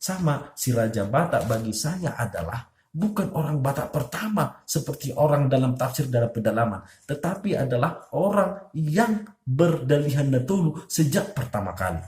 Sama si Raja Batak bagi saya adalah bukan orang Batak pertama seperti orang dalam tafsir dalam pedalaman, tetapi adalah orang yang berdalihan Natulu sejak pertama kali.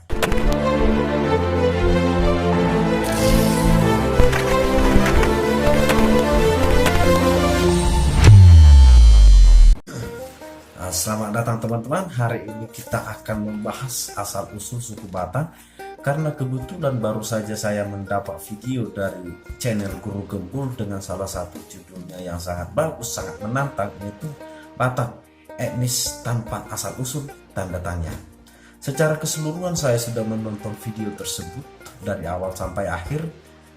Selamat datang teman-teman. Hari ini kita akan membahas asal-usul suku Batak, karena kebetulan baru saja saya mendapat video dari channel Guru Gembul dengan salah satu judulnya yang sangat bagus, sangat menantang, yaitu Batak etnis tanpa asal-usul tanda tanya. Secara keseluruhan saya sudah menonton video tersebut dari awal sampai akhir,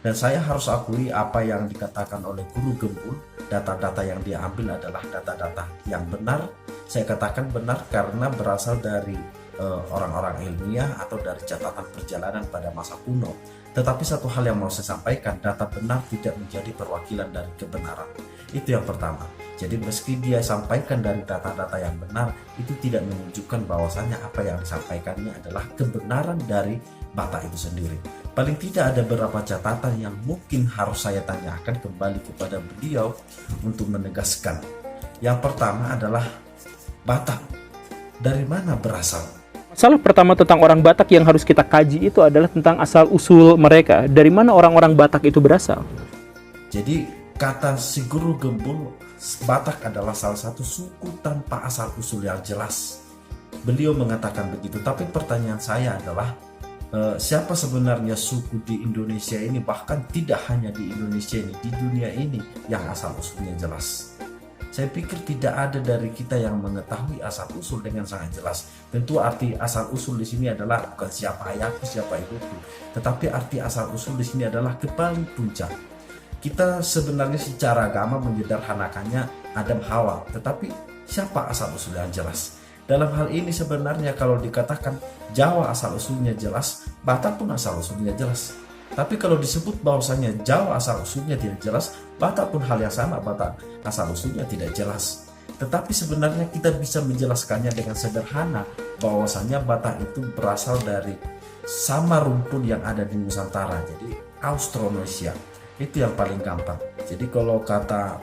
dan saya harus akui apa yang dikatakan oleh Guru Gembul, data-data yang dia ambil adalah data-data yang benar. Saya katakan benar karena berasal dari orang-orang ilmiah atau dari catatan perjalanan pada masa kuno. Tetapi satu hal yang mau saya sampaikan, data benar tidak menjadi perwakilan dari kebenaran. Itu yang pertama. Jadi meski dia sampaikan dari data-data yang benar, itu tidak menunjukkan bahwasannya apa yang disampaikannya adalah kebenaran dari Batak itu sendiri. Paling tidak ada beberapa catatan yang mungkin harus saya tanyakan kembali kepada beliau untuk menegaskan. Yang pertama adalah Batak dari mana berasal? Masalah pertama tentang orang Batak yang harus kita kaji itu adalah tentang asal-usul mereka. Dari mana orang-orang Batak itu berasal? Jadi kata si Guru Gembul, Batak adalah salah satu suku tanpa asal-usul yang jelas. Beliau mengatakan begitu, tapi pertanyaan saya adalah siapa sebenarnya suku di Indonesia ini, bahkan tidak hanya di Indonesia ini, di dunia ini yang asal-usulnya jelas? Saya pikir tidak ada dari kita yang mengetahui asal-usul dengan sangat jelas. Tentu arti asal-usul di sini adalah bukan siapa ayahku, siapa ibuku, tetapi arti asal-usul di sini adalah ke paling puncak. Kita sebenarnya secara agama menyederhanakannya Adam Hawa, tetapi siapa asal-usul yang jelas? Dalam hal ini sebenarnya kalau dikatakan Jawa asal-usulnya jelas, Batak pun asal-usulnya jelas. Tapi kalau disebut bahwasanya Jawa asal-usulnya tidak jelas, Batak pun hal yang sama, Batak asal-usulnya tidak jelas. Tetapi sebenarnya kita bisa menjelaskannya dengan sederhana bahwasanya Batak itu berasal dari sama rumpun yang ada di Nusantara, jadi Austronesia. Itu yang paling gampang. Jadi kalau kata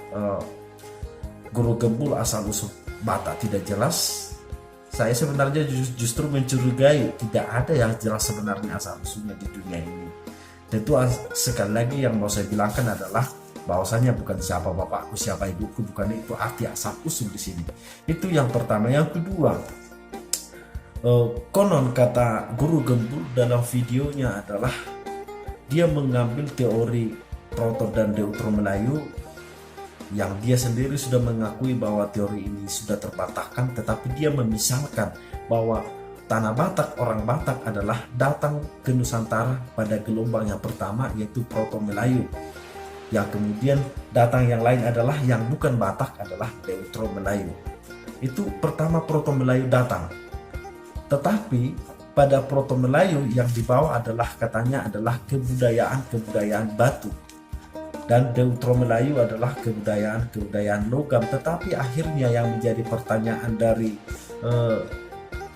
Guru Gembul asal-usul Batak tidak jelas, saya sebenarnya justru mencurigai tidak ada yang jelas sebenarnya asal-usulnya di dunia ini. Tentu sekali lagi yang mau saya bilangkan adalah bahwasanya bukan siapa bapakku, siapa ibuku, bukan itu arti asal-usul di sini. Itu yang pertama. Yang kedua, konon kata Guru Gembul dalam videonya adalah dia mengambil teori Proto dan Deutero Melayu yang dia sendiri sudah mengakui bahwa teori ini sudah terbantahkan, tetapi dia memisalkan bahwa tanah Batak, orang Batak adalah datang ke Nusantara pada gelombang yang pertama, yaitu Proto Melayu. Yang kemudian datang yang lain adalah yang bukan Batak, adalah Deutero Melayu. Itu pertama Proto Melayu datang. Tetapi pada Proto Melayu yang dibawa adalah katanya adalah kebudayaan Batu. Dan Deutero Melayu adalah kebudayaan logam. Tetapi akhirnya yang menjadi pertanyaan dari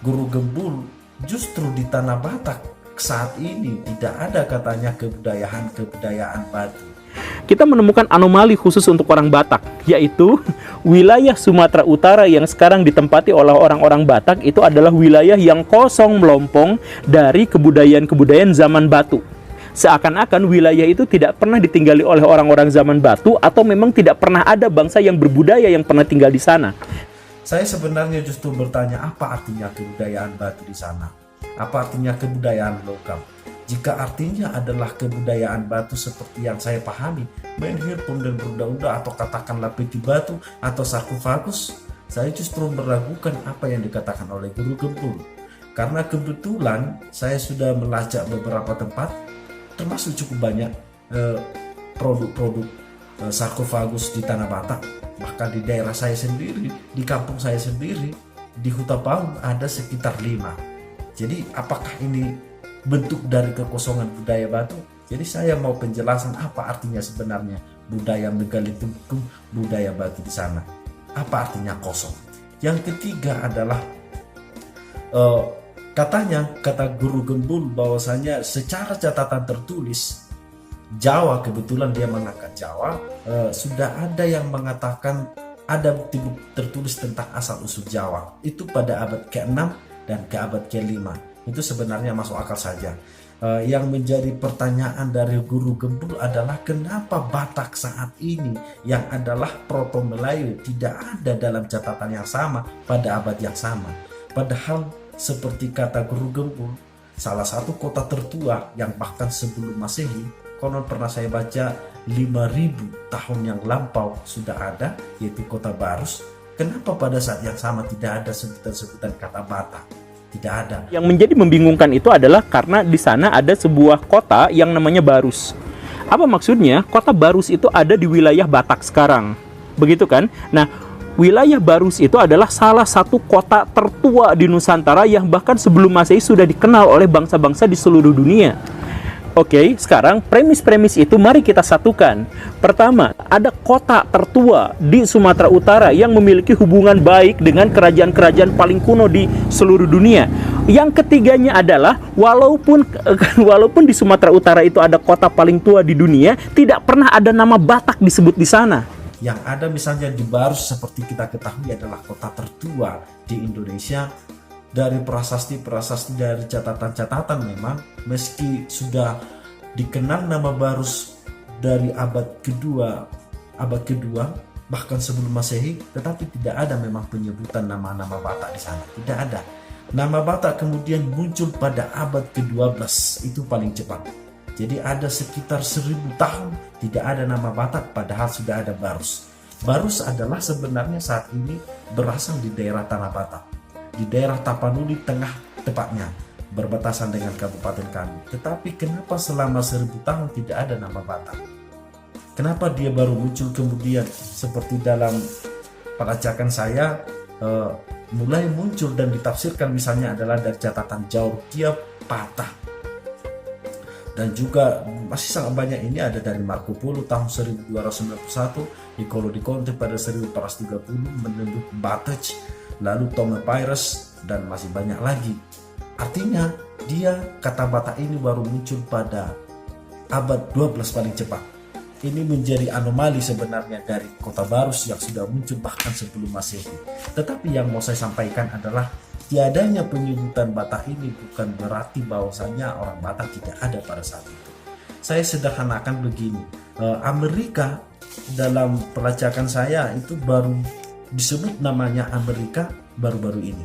Guru Gembul, justru di tanah Batak saat ini tidak ada katanya kebudayaan Batu. Kita menemukan anomali khusus untuk orang Batak, yaitu wilayah Sumatera Utara yang sekarang ditempati oleh orang-orang Batak itu adalah wilayah yang kosong melompong dari kebudayaan zaman Batu. Seakan-akan wilayah itu tidak pernah ditinggali oleh orang-orang zaman Batu, atau memang tidak pernah ada bangsa yang berbudaya yang pernah tinggal di sana. Saya sebenarnya justru bertanya, apa artinya kebudayaan Batu di sana? Apa artinya kebudayaan logam? Jika artinya adalah kebudayaan Batu seperti yang saya pahami, menhir pun dan berunda-unda atau katakanlah peti batu atau sarkofagus, saya justru meragukan apa yang dikatakan oleh Guru Gembul. Karena kebetulan saya sudah melacak beberapa tempat, termasuk cukup banyak produk-produk sarkofagus di tanah Batak. Bahkan di daerah saya sendiri, di kampung saya sendiri, di Huta Baung ada sekitar 5. Jadi apakah ini bentuk dari kekosongan budaya Batu? Jadi saya mau penjelasan apa artinya sebenarnya budaya megalitik, budaya Batu di sana. Apa artinya kosong? Yang ketiga adalah katanya, kata Guru Gembul bahwasanya secara catatan tertulis Jawa, kebetulan dia mengangkat Jawa, sudah ada yang mengatakan ada bukti-bukti tertulis tentang asal-usul Jawa. Itu pada abad ke-6 dan ke abad ke-5. Itu sebenarnya masuk akal saja. Yang menjadi pertanyaan dari Guru Gembul adalah kenapa Batak saat ini yang adalah Proto Melayu tidak ada dalam catatan yang sama pada abad yang sama. Padahal seperti kata Guru Gembul, salah satu kota tertua yang bahkan sebelum Masehi, konon pernah saya baca 5.000 tahun yang lampau sudah ada, yaitu kota Barus. Kenapa pada saat yang sama tidak ada sebutan-sebutan kata Batak? Tidak ada. Yang menjadi membingungkan itu adalah karena di sana ada sebuah kota yang namanya Barus. Apa maksudnya? Kota Barus itu ada di wilayah Batak sekarang. Begitu kan? Nah, wilayah Barus itu adalah salah satu kota tertua di Nusantara yang bahkan sebelum Masehi sudah dikenal oleh bangsa-bangsa di seluruh dunia. Oke, sekarang premis-premis itu mari kita satukan. Pertama, ada kota tertua di Sumatera Utara yang memiliki hubungan baik dengan kerajaan-kerajaan paling kuno di seluruh dunia. Yang ketiganya adalah walaupun di Sumatera Utara itu ada kota paling tua di dunia, tidak pernah ada nama Batak disebut di sana. Yang ada misalnya di Barus seperti kita ketahui adalah kota tertua di Indonesia. Dari prasasti-prasasti, dari catatan-catatan, memang meski sudah dikenal nama Barus dari abad kedua bahkan sebelum Masehi, tetapi tidak ada memang penyebutan nama-nama Batak di sana. Tidak ada. Nama Batak kemudian muncul pada abad ke-12, itu paling cepat. Jadi ada sekitar 1.000 tahun tidak ada nama Batak, padahal sudah ada Barus. Barus adalah sebenarnya saat ini berasal di daerah Tanah Batak, di daerah Tapanuli Tengah tepatnya, berbatasan dengan kabupaten kami. Tetapi kenapa selama 1.000 tahun tidak ada nama Batak? Kenapa dia baru muncul kemudian seperti dalam pelacakan saya mulai muncul dan ditafsirkan misalnya adalah dari catatan Jaurkia Patah. Dan juga masih sangat banyak ini ada dari Marco Polo tahun 1291, Niccolo di Conte pada 1430 menuduh Batak, lalu Tome Pyrrhus, dan masih banyak lagi. Artinya kata Batak ini baru muncul pada abad 12 paling cepat. Ini menjadi anomali sebenarnya dari kota Barus yang sudah muncul bahkan sebelum Masehi. Tetapi yang mau saya sampaikan adalah tiadanya penyebutan Batak ini bukan berarti bahwasanya orang Batak tidak ada pada saat itu. Saya sederhanakan begini, Amerika dalam pelacakan saya itu baru disebut namanya Amerika baru-baru ini,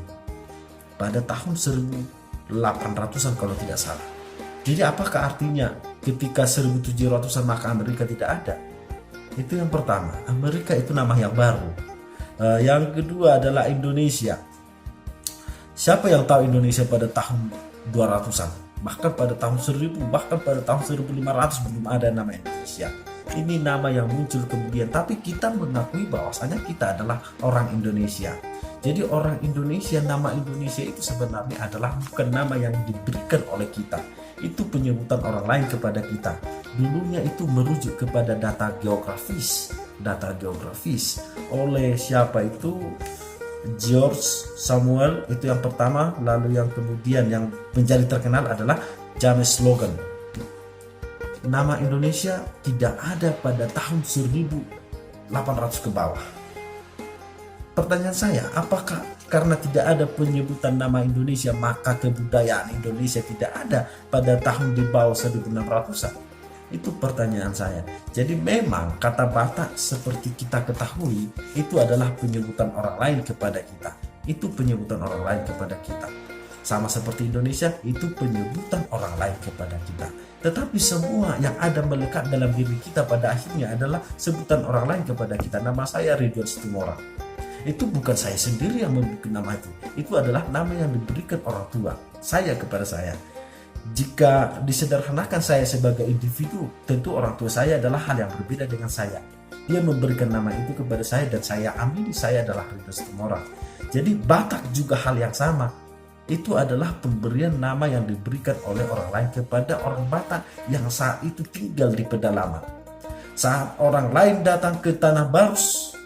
pada tahun 1800-an kalau tidak salah. Jadi apakah artinya ketika 1700-an maka Amerika tidak ada? Itu yang pertama, Amerika itu nama yang baru. Yang kedua adalah Indonesia. Siapa yang tahu Indonesia pada tahun 200-an? Bahkan pada tahun 1000, bahkan pada tahun 1500 belum ada nama Indonesia. Ini nama yang muncul kemudian, tapi kita mengakui bahwasanya kita adalah orang Indonesia. Jadi orang Indonesia, nama Indonesia itu sebenarnya adalah bukan nama yang diberikan oleh kita. Itu penyebutan orang lain kepada kita. Dulunya itu merujuk kepada data geografis oleh siapa itu? George Samuel, itu yang pertama. Lalu yang kemudian yang menjadi terkenal adalah James Logan. Nama Indonesia tidak ada pada tahun 1800 ke bawah. Pertanyaan saya, apakah karena tidak ada penyebutan nama Indonesia maka kebudayaan Indonesia tidak ada pada tahun di bawah 1600-an? Itu pertanyaan saya. Jadi memang kata Batak seperti kita ketahui itu adalah penyebutan orang lain kepada kita. Itu penyebutan orang lain kepada kita. Sama seperti Indonesia, itu penyebutan orang lain kepada kita. Tetapi semua yang ada melekat dalam diri kita pada akhirnya adalah sebutan orang lain kepada kita. Nama saya Ridwan Situmorang. Itu bukan saya sendiri yang membuat nama itu. Itu adalah nama yang diberikan orang tua saya kepada saya. Jika disederhanakan saya sebagai individu, tentu orang tua saya adalah hal yang berbeda dengan saya. Dia memberikan nama itu kepada saya dan saya amini saya adalah Ridwan Situmorang. Jadi Batak juga hal yang sama. Itu adalah pemberian nama yang diberikan oleh orang lain kepada orang Batak yang saat itu tinggal di pedalaman. Saat orang lain datang ke Tanah Barus,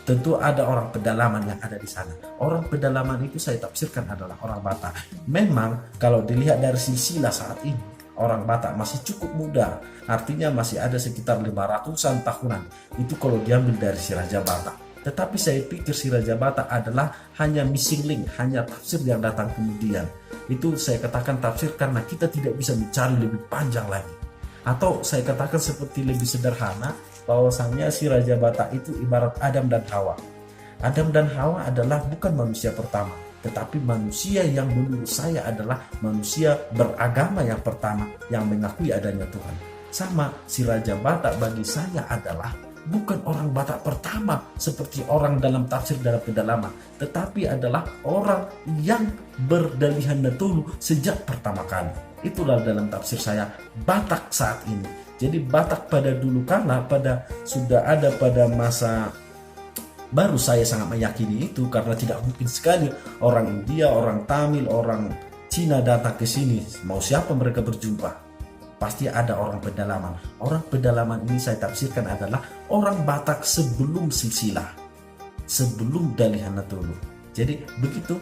tentu ada orang pedalaman yang ada di sana. Orang pedalaman itu saya tafsirkan adalah orang Batak. Memang kalau dilihat dari silsilah saat ini, orang Batak masih cukup muda, artinya masih ada sekitar 500-an tahunan. Itu kalau diambil dari si Raja Batak. Tetapi saya pikir si Raja Batak adalah hanya missing link, hanya tafsir yang datang kemudian. Itu saya katakan tafsir karena kita tidak bisa mencari lebih panjang lagi. Atau saya katakan seperti lebih sederhana, bahwasannya si Raja Batak itu ibarat Adam dan Hawa. Adam dan Hawa adalah bukan manusia pertama, tetapi manusia yang menurut saya adalah manusia beragama yang pertama yang mengakui adanya Tuhan. Sama, si Raja Batak bagi saya adalah bukan orang Batak pertama seperti orang dalam tafsir dalam pedalaman, tetapi adalah orang yang berdalihan Natulu sejak pertama kali. Itulah dalam tafsir saya Batak saat ini. Jadi Batak pada dulu kala sudah ada pada masa baru, saya sangat meyakini itu karena tidak mungkin sekali orang India, orang Tamil, orang Cina datang ke sini. Mau siapa mereka berjumpa? Pasti ada orang pedalaman. Orang pedalaman ini saya tafsirkan adalah orang Batak sebelum silsilah, sebelum Dalihan Natulu. Jadi begitu.